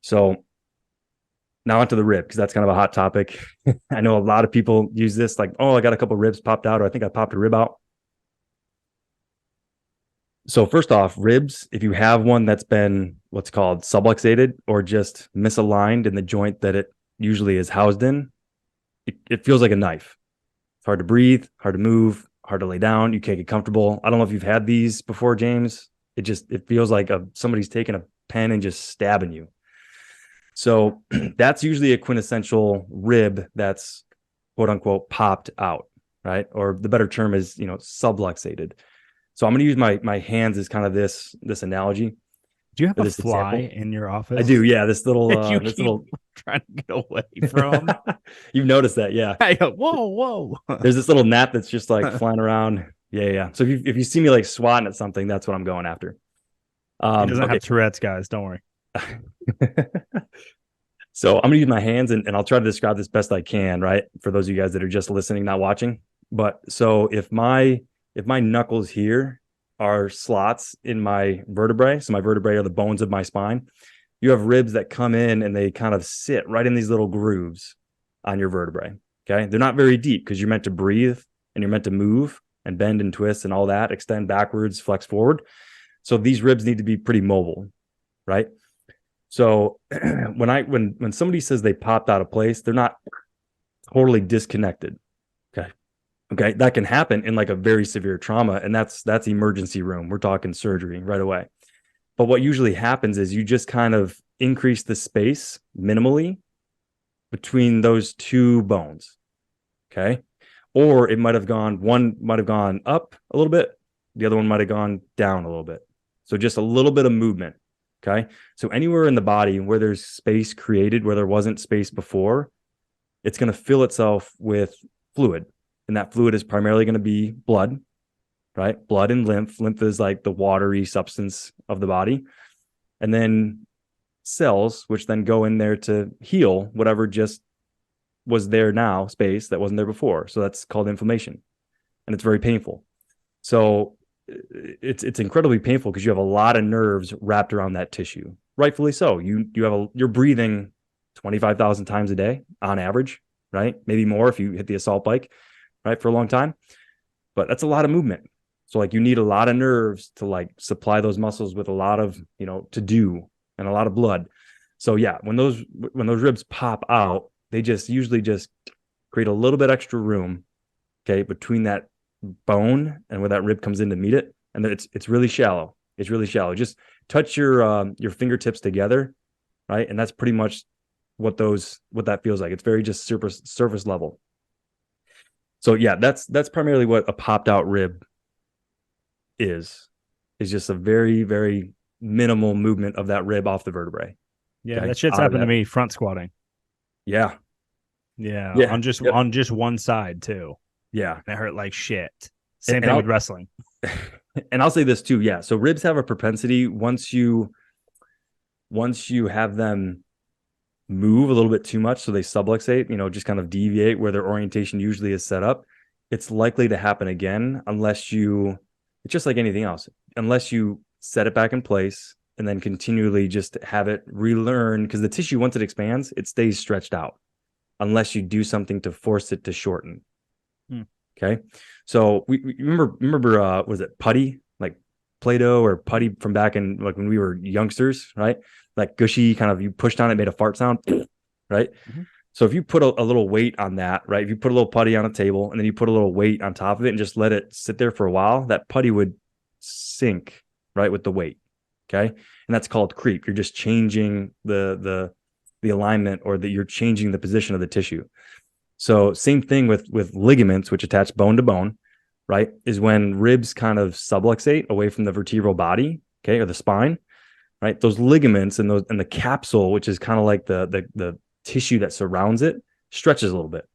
So now onto the rib, because that's kind of a hot topic. I know a lot of people use this like, oh, I got a couple ribs popped out, or I think I popped a rib out. So first off, ribs, if you have one that's been what's called subluxated or just misaligned in the joint that it usually is housed in, it feels like a knife. It's hard to breathe, hard to move, hard to lay down. You can't get comfortable. I don't know if you've had these before, James. It feels like somebody's taking a pen and just stabbing you. So that's usually a quintessential rib that's quote unquote popped out, right? Or the better term is, subluxated. So I'm going to use my hands as kind of this analogy Do you have or a this fly example. in your I office do, yeah. you This keep little. trying to get away from? You've noticed that, yeah. I go, whoa, whoa. There's this little gnat that's just like flying around. Yeah, yeah. So if you see me like swatting at something, that's what I'm going after. He doesn't Okay. have Tourette's, guys. Don't worry. So I'm gonna use my hands and I'll try to describe this best I can, right? For those of you guys that are just listening, not watching. But so if my knuckles here are slots in my vertebrae, so my vertebrae are the bones of my spine, you have ribs that come in and they kind of sit right in these little grooves on your vertebrae. Okay. They're not very deep because you're meant to breathe and you're meant to move and bend and twist and all that, extend backwards, flex forward. So these ribs need to be pretty mobile, right? So when somebody says they popped out of place, they're not totally disconnected. Okay. Okay. That can happen in like a very severe trauma. And that's emergency room. We're talking surgery right away. But what usually happens is you just kind of increase the space minimally between those two bones. Okay. Or one might have gone up a little bit. The other one might have gone down a little bit. So just a little bit of movement. Okay. So anywhere in the body where there's space created, where there wasn't space before, it's going to fill itself with fluid. And that fluid is primarily going to be blood, right? Blood and lymph. Lymph is like the watery substance of the body. And then cells, which then go in there to heal whatever just was there now, space that wasn't there before. So that's called inflammation. And it's very painful. So it's incredibly painful because you have a lot of nerves wrapped around that tissue. Rightfully so. You're breathing 25,000 times a day on average, right? Maybe more if you hit the assault bike, right, for a long time. But that's a lot of movement. So like you need a lot of nerves to like supply those muscles with a lot of, to do and a lot of blood. So yeah, when those ribs pop out, they just usually just create a little bit extra room, okay, between that bone and where that rib comes in to meet it. And it's really shallow. It's really shallow. Just touch your fingertips together, right? And that's pretty much what that feels like. It's very just surface level. So yeah, that's primarily what a popped out rib is just a very, very minimal movement of that rib off the vertebrae. Yeah, Okay. that shit's Out of happened to that. me front squatting. Yeah. Yeah, Yeah. on just Yep. on just one side too. Yeah. That hurt like shit. And, Same and thing with I'll wrestling. and I'll say this too. Yeah. So ribs have a propensity once you have them move a little bit too much, so they subluxate, just kind of deviate where their orientation usually is set up, it's likely to happen again it's just like anything else, unless you set it back in place and then continually just have it relearn, because the tissue, once it expands, it stays stretched out unless you do something to force it to shorten. Hmm. Okay. So we remember was it putty, like Play-Doh or putty from back in like when we were youngsters, right? Like gushy kind of, you pushed on it, made a fart sound, right? Mm-hmm. So if you put a little weight on that, right? If you put a little putty on a table and then you put a little weight on top of it and just let it sit there for a while, that putty would sink right with the weight. Okay. And that's called creep. You're just changing the alignment, or that you're changing the position of the tissue. So same thing with ligaments, which attach bone to bone, right? Is when ribs kind of subluxate away from the vertebral body, okay, or the spine, right? Those ligaments and the capsule, which is kind of like the tissue that surrounds it, stretches a little bit.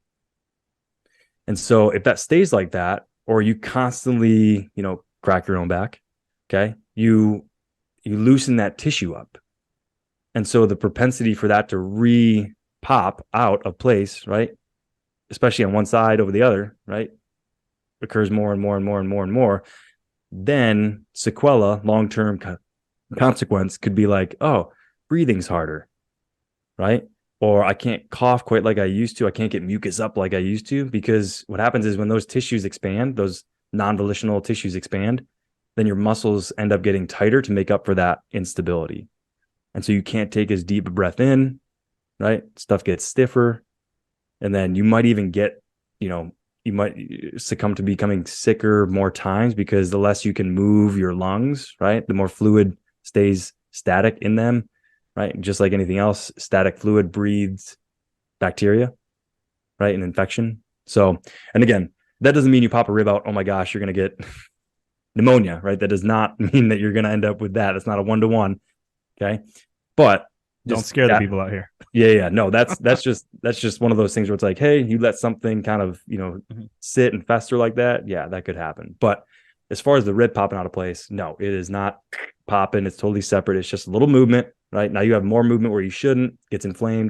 And so if that stays like that, or you constantly, crack your own back, okay, you loosen that tissue up. And so the propensity for that to re-pop out of place, right, especially on one side over the other, right, occurs more and more and more and more and more. Then sequela, long-term consequence could be like, oh, breathing's harder. right? Or I can't cough quite like I used to. I can't get mucus up like I used to, because what happens is when those tissues expand, those non-volitional tissues expand, then your muscles end up getting tighter to make up for that instability. And so you can't take as deep a breath in, right? Stuff gets stiffer. And then you might even get, you might succumb to becoming sicker more times, because the less you can move your lungs, right? The more fluid stays static in them, right? Just like anything else, static fluid breeds bacteria, right? And infection. So, and again, that doesn't mean you pop a rib out, oh my gosh, you're going to get pneumonia, right? That does not mean that you're going to end up with that. It's not a 1-to-1. Okay. But don't scare the people out here. Yeah. No, that's just one of those things where it's like, hey, you let something kind of, sit and fester like that. Yeah, that could happen. But as far as the rib popping out of place, no, it is not popping. It's totally separate. It's just a little movement, right? Now you have more movement where you shouldn't, gets inflamed.